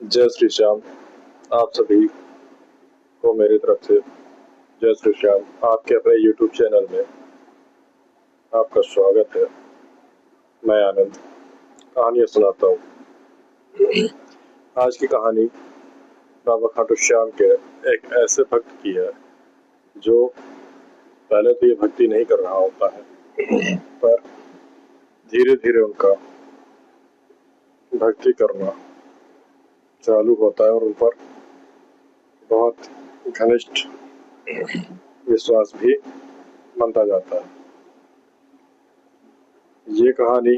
जय श्री श्याम। आप सभी को मेरी तरफ से जय श्री श्याम। आपके अपने YouTube चैनल में आपका स्वागत है। मैं आनंद कहानियाँ सुनाता हूँ। आज की कहानी बाबा खाटू श्याम के एक ऐसे भक्त की है जो पहले तो ये भक्ति नहीं कर रहा होता है, पर धीरे धीरे उनका भक्ति करना चालू होता है और उन पर बहुत घनिष्ठ विश्वास भी बनता जाता है। ये कहानी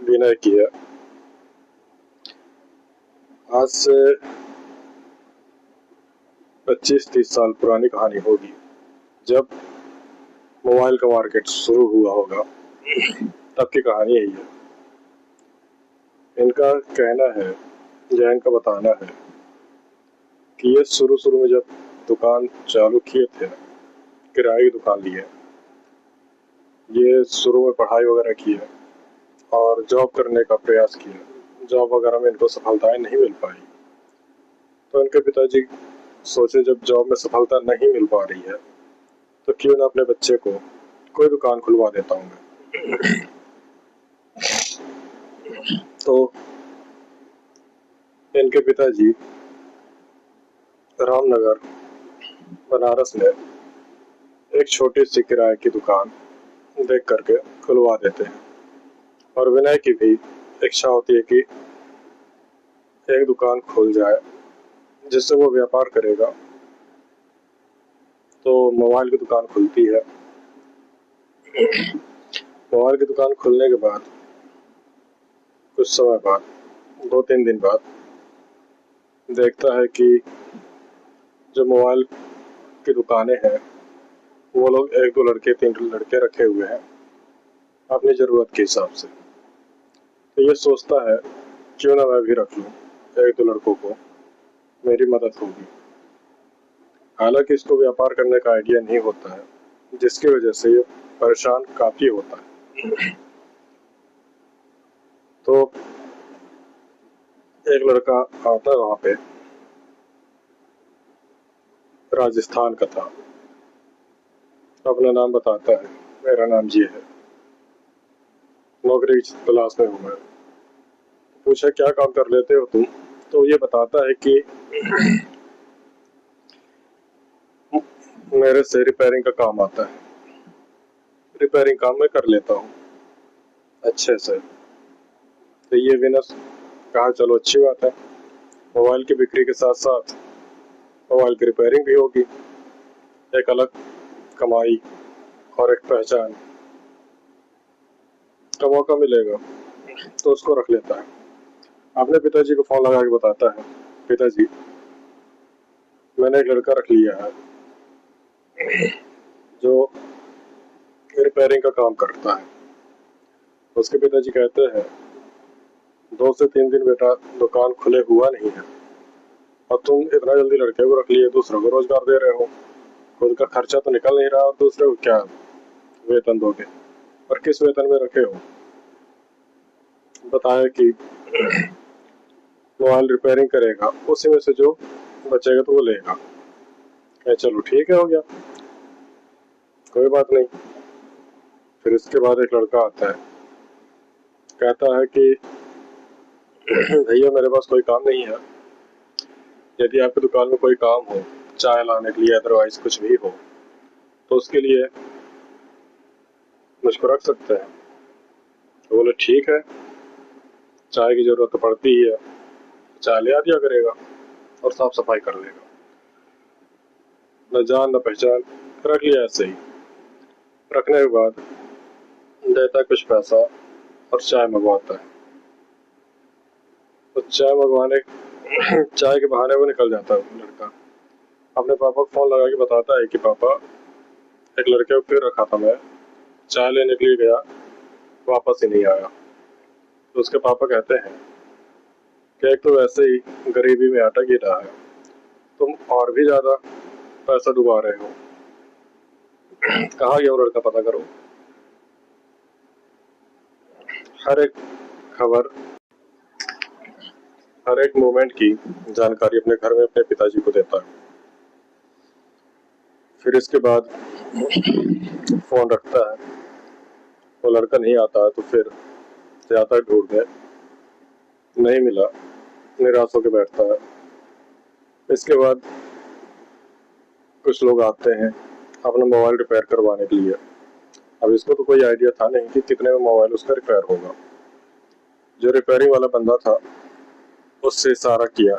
विनय की है। आज से 25-30 साल पुरानी कहानी होगी, जब मोबाइल का मार्केट शुरू हुआ होगा, तब की कहानी यही है। इनका कहना है या इनका बताना है कि ये शुरू में जब दुकान चालू किए थे, किराए की दुकान ली है, ये शुरू में पढ़ाई वगैरह की है और जॉब करने का प्रयास किया। जॉब वगैरह में इनको सफलताएं नहीं मिल पाई, तो इनके पिताजी सोचे जब जॉब में सफलता नहीं मिल पा रही है तो क्यों ना अपने बच्चे को कोई दुकान खुलवा देता हूँ मैं। तो इनके पिताजी रामनगर बनारस में एक छोटी सी किराए की दुकान देख करके खुलवा देते हैं और विनय की भी इच्छा होती है कि एक दुकान खुल जाए जिससे वो व्यापार करेगा। तो मोबाइल की दुकान खुलती है। मोबाइल की दुकान खुलने के बाद कुछ समय बाद, 2-3 दिन बाद, देखता है कि जो मोबाइल की दुकानें हैं वो लोग 1-2 लड़के 3 लड़के रखे हुए हैं अपनी ज़रूरत के हिसाब से। तो ये सोचता है क्यों ना मैं भी रख लूँ 1-2 लड़कों को, मेरी मदद होगी। हालांकि इसको व्यापार करने का आइडिया नहीं होता है, जिसकी वजह से ये परेशान काफ़ी होता है। तो एक लड़का आता है वहाँ पे, राजस्थान का था। अपना नाम बताता है, मेरा नाम ये है, नौकरी की तलाश में हूँ मैं। पूछा क्या काम कर लेते हो तुम, तो ये बताता है कि मेरे से रिपेयरिंग का काम आता है, रिपेयरिंग काम मैं कर लेता हूँ अच्छे से। तो ये विनस कहा चलो अच्छी बात है, मोबाइल की बिक्री के साथ साथ मोबाइल की रिपेयरिंग भी होगी, एक अलग कमाई और एक पहचान का मौका मिलेगा। तो उसको रख लेता है। अपने पिताजी को फोन लगा के बताता है, पिताजी मैंने एक लड़का रख लिया है जो रिपेयरिंग का काम करता है। उसके पिताजी कहते हैं 2 से 3 दिन बेटा दुकान खुले हुआ नहीं है और तुम इतना जल्दी लड़के को रख लिए, दूसरों को रोजगार दे रहे हो, खुद का खर्चा तो निकल नहीं रहा और दूसरे को क्या वेतन दोगे, और किस वेतन में रखे हो। बताया कि मोबाइल रिपेयरिंग करेगा, उसी में से जो बचेगा तो वो लेगा। चलो ठीक है, हो गया, कोई बात नहीं। फिर इसके बाद एक लड़का आता है, कहता है कि भैया मेरे पास कोई काम नहीं है, यदि आपकी दुकान में कोई काम हो, चाय लाने के लिए अदरवाइज कुछ भी हो, तो उसके लिए मुझको रख सकते हैं। तो बोले ठीक है, चाय की जरूरत तो पड़ती ही है, चाय ले आ दिया करेगा और साफ सफाई कर लेगा। न जान न पहचान, रख लिया ऐसे ही। रखने के बाद देता है कुछ पैसा और चाय मंगवाता है। तो चाय मंगवाने चाय के बहाने वो निकल जाता है लड़का। अपने पापा को फोन लगा के बताता है कि पापा एक लड़के को फिर रखा था मैं, चाय लेने के लिए गया, वापस ही नहीं आया। तो उसके पापा कहते हैं कि एक तो वैसे ही गरीबी में अटक ही रहा है, तुम और भी ज्यादा पैसा डुबा रहे हो, कहाँ गया वो लड़का पता करो। हर एक खबर हर एक मूवमेंट की जानकारी अपने घर में अपने पिताजी को देता है। फिर इसके बाद फोन रखता है, वो लड़का नहीं आता है तो फिर जाता है ढूंढने, नहीं मिला, निराश होकर बैठता है। इसके बाद कुछ लोग आते हैं अपना मोबाइल रिपेयर करवाने के लिए। अब इसको तो कोई आइडिया था नहीं कि कितने में मोबाइल उसका रिपेयर होगा। जो रिपेयरिंग वाला बंदा था उससे इशारा किया,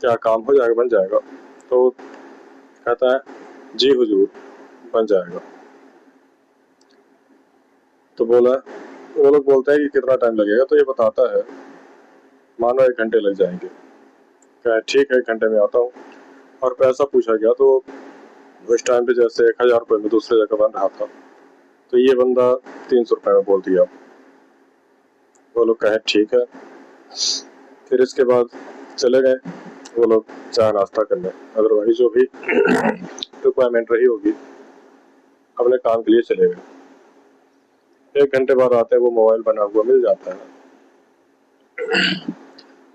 क्या काम हो जाएगा, बन जाएगा? तो कहता है जी हुजूर, बन जाएगा। तो बोला, वो लोग बोलते हैं कि कितना टाइम लगेगा? तो ये बताता है मानो 1 घंटे लग जाएंगे। क्या ठीक है, 1 घंटे में आता हूँ। और पैसा पूछा गया तो उस टाइम पे जैसे 1000 रुपये में दूसरी जगह बन रहा था, तो ये बंदा 300 रुपये में बोल दिया। वो लोग कहे ठीक है। फिर इसके बाद चले गए वो लोग चाय नाश्ता करने, अदरवाइज जो भी रिक्वायरमेंट रही होगी अपने काम के लिए चले गए। 1 घंटे बाद आते हैं, वो मोबाइल बना हुआ मिल जाता है।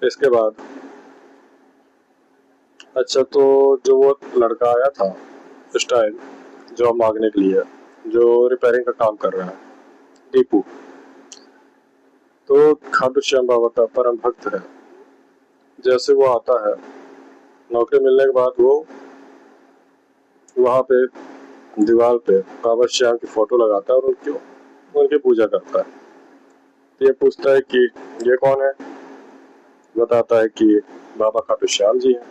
इसके बाद अच्छा, तो जो वो लड़का आया था उस टाइम जॉब मांगने के लिए, जो रिपेयरिंग का काम कर रहा है, दीपू, तो खाटू श्याम बाबा का परम भक्त है। जैसे वो आता है नौकरी मिलने के बाद, वो वहाँ पे दीवार पे बाबा श्याम की फोटो लगाता है और उनकी पूजा करता है। ये पूछता है कि ये कौन है? बताता है कि बाबा खाटू श्याम जी हैं,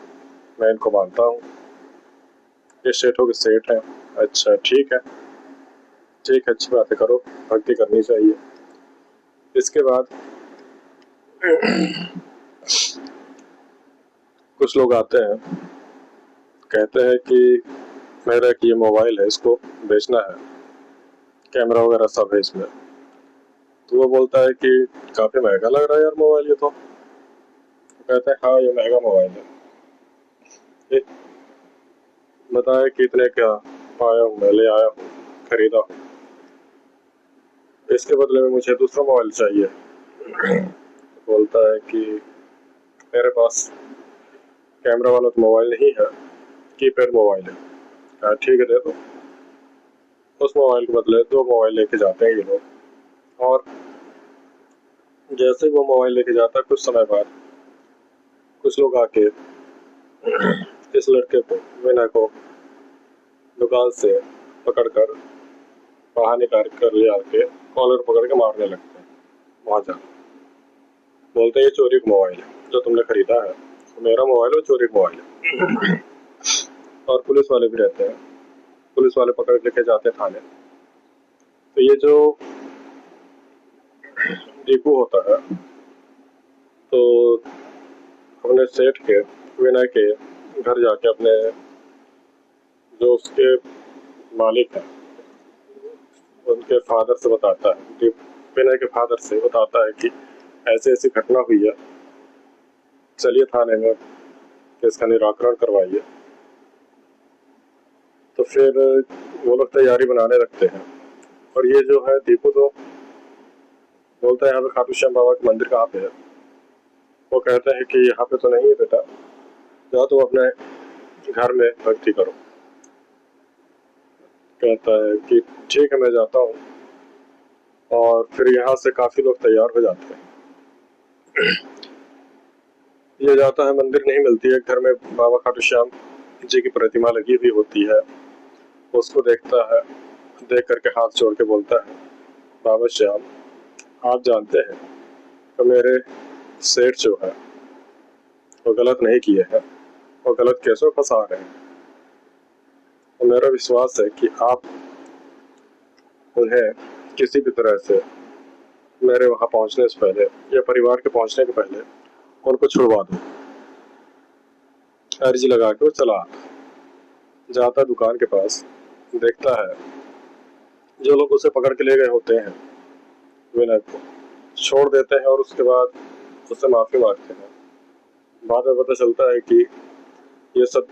मैं इनको मानता हूँ, ये सेठों के सेठ हैं। अच्छा ठीक है, ठीक है, अच्छी बातें करो, भक्ति करनी चाहिए। इसके बाद कुछ लोग आते हैं, कहते हैं कि मेरा एक ये मोबाइल है, इसको बेचना है, कैमरा वगैरह सब है इसमें। तो वो बोलता है कि काफी महंगा लग रहा है यार मोबाइल ये तो। कहते हैं हाँ, ये महंगा मोबाइल है। ये बताया कि इतने क्या पाया हूँ, मैं ले आया हूँ, खरीदा हूँ, इसके बदले में मुझे दूसरा मोबाइल चाहिए। बोलता है कि मेरे पास कैमरा वाला तो मोबाइल नहीं है, कीपैड मोबाइल है। कहा ठीक है, दे दो। उस मोबाइल के बदले 2 मोबाइल लेके जाते हैं ये लोग। और जैसे वो मोबाइल लेके जाता है, कुछ समय बाद कुछ लोग आके इस लड़के को, विनय को, दुकान से पकड़कर बाहर निकाल कर ले आके कॉलर पकड़ के मारने लगते हैं। वहां जा बोलते हैं ये चोरी का मोबाइल है जो तुमने खरीदा है, तो मेरा मोबाइल है, चोरी का मोबाइल है। और पुलिस वाले भी रहते हैं, पुलिस वाले पकड़ के लेके जाते हैं थाने। तो ये जो दीपू होता है, तो अपने सेठ के, विनय के घर जाके अपने जो उसके मालिक हैं उनके फादर से बताता है, विनय के फादर से बताता है कि ऐसी ऐसी घटना हुई है, चलिए थाने में इसका निराकरण करवाइए। तो फिर वो लोग तैयारी बनाने लगते हैं। और ये जो है दीपू, तो बोलता है यहाँ पे खाटू श्याम बाबा का मंदिर कहाँ पे है? वो कहते हैं कि यहाँ पे तो नहीं है बेटा, जाओ तुम अपने घर में भक्ति करो। कहता है कि ठीक है, मैं जाता हूँ। और फिर यहाँ से काफी लोग तैयार हो जाते हैं। ये जाता है, मंदिर नहीं मिलती है, घर में बाबा खाटू श्याम जी की प्रतिमा लगी हुई होती है। उसको देखता है, देख करके हाथ जोड़ के बोलता है, बाबा श्याम, आप जानते हैं तो मेरे सेठ जो है वो गलत नहीं किए हैं, वो गलत केसों फंसा रहे हैं। तो मेरा विश्वास है कि आप उन्हें किसी भी तरह से मेरे वहां पहुंचने से पहले या परिवार के पहुंचने के पहले उनको छुड़वा दो। अर्जी लगा के वो चला जाता दुकान के पास, देखता है जो लोग उसे पकड़ के ले गए होते हैं विनय को छोड़ देते हैं और उसके बाद उससे माफी मांगते हैं। बाद में पता चलता है कि ये सब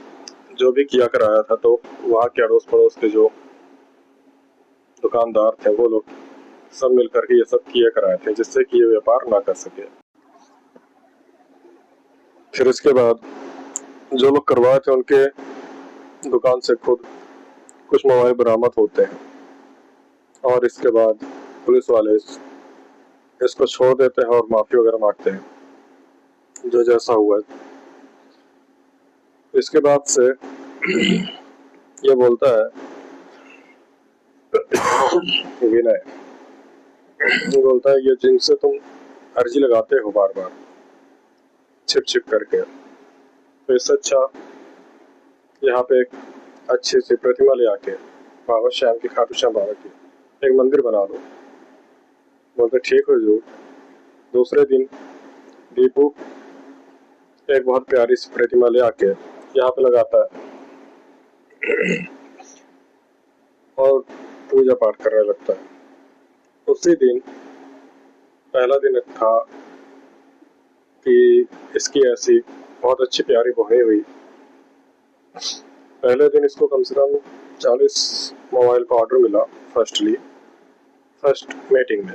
जो भी किया कराया था, तो वहाँ के अड़ोस पड़ोस के जो दुकानदार थे वो लोग सब मिलकर के ये सब किए कराए थे, जिससे कि ये व्यापार ना कर सके। फिर इसके बाद जो लोग करवाए थे उनके दुकान से खुद कुछ मोबाइल बरामद होते हैं और इसके बाद पुलिस वाले इसको छोड़ देते हैं और माफी वगैरह मांगते हैं जो जैसा हुआ। इसके बाद से ये बोलता है विनय बोलता है ये जिनसे तुम अर्जी लगाते हो बार बार छिप छिप करके, तो इससे अच्छा यहाँ पे एक अच्छी सी प्रतिमा ले आके बाबा श्याम की, खाटू श्याम बाबा की एक मंदिर बना लो। बोलते ठीक हो जो। दूसरे दिन दीपू एक बहुत प्यारी सी प्रतिमा ले आके यहाँ पे लगाता है और पूजा पाठ करने लगता है। उसी दिन पहला दिन था कि इसकी ऐसी बहुत अच्छी प्यारी बहनी हुई। पहले दिन इसको कम से कम 40 मोबाइल का ऑर्डर मिला फर्स्ट मीटिंग में।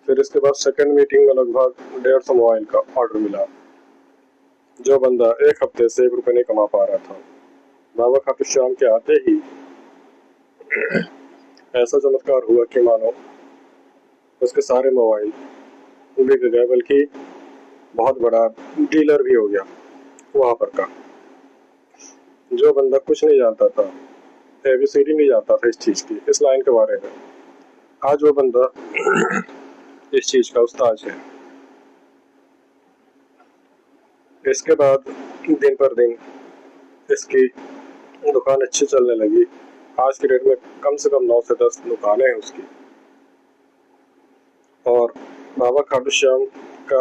फिर इसके बाद सेकंड मीटिंग में लगभग 150 मोबाइल का ऑर्डर मिला। जो बंदा एक हफ्ते से 1 रुपये नहीं कमा पा रहा था, बाबा खाटू श्याम के आते ही ऐसा चमत्कार हुआ कि मानो उसके सारे मोबाइल बिक गए, बल्कि बहुत बड़ा डीलर भी हो गया वहां पर का। जो बंदा कुछ नहीं जानता था, एबीसीडी नहीं जानता था इस चीज की, इस लाइन के बारे में, आज वो बंदा इस चीज का उस्ताद है। इसके बाद दिन पर दिन इसकी दुकान अच्छी चलने लगी। आज की डेट में कम से कम 9 से 10 दुकानें हैं उसकी। और बाबा खाटू श्याम का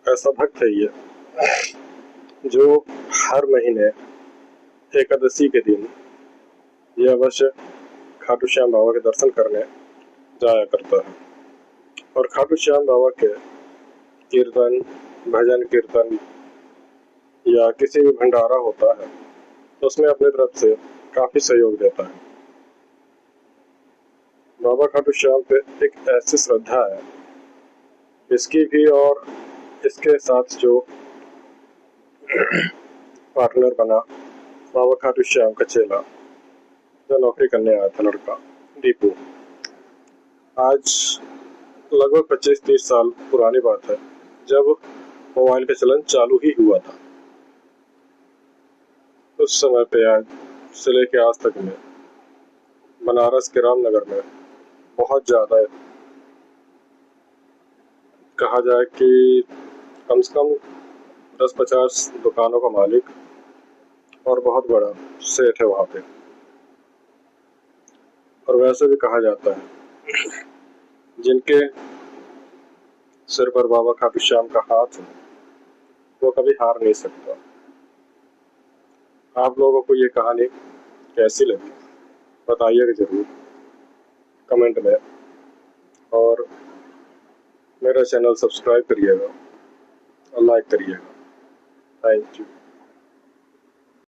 ऐसा भक्त है ये जो हर महीने एकादशी के दिन ये अवश्य खाटू श्याम बाबा के दर्शन करने जाया करता है। और खाटू श्याम बाबा के कीर्तन, भजन कीर्तन या किसी भी भंडारा होता है तो उसमें अपनी तरफ से काफी सहयोग देता है। बाबा खाटू श्याम पे एक ऐसी श्रद्धा है इसकी भी, और इसके साथ जो पार्टनर बना बाबा खाटू श्याम का चेला जो नौकरी करने आया था लड़का दीपू, आज लगभग 25-30 साल पुरानी बात है जब मोबाइल का चलन चालू ही हुआ था। उस समय पे आज से लेके आज तक में बनारस के रामनगर में बहुत ज्यादा कहा जाए कि कम से कम 10-50 दुकानों का मालिक और बहुत बड़ा सेठ है वहाँ पे। और वैसे भी कहा जाता है जिनके सिर पर बाबा खाटू श्याम का हाथ है वो कभी हार नहीं सकता। आप लोगों को ये कहानी कैसी लगी बताइएगा जरूर कमेंट में, और मेरा चैनल सब्सक्राइब करिएगा और लाइक करिएगा। Thank you.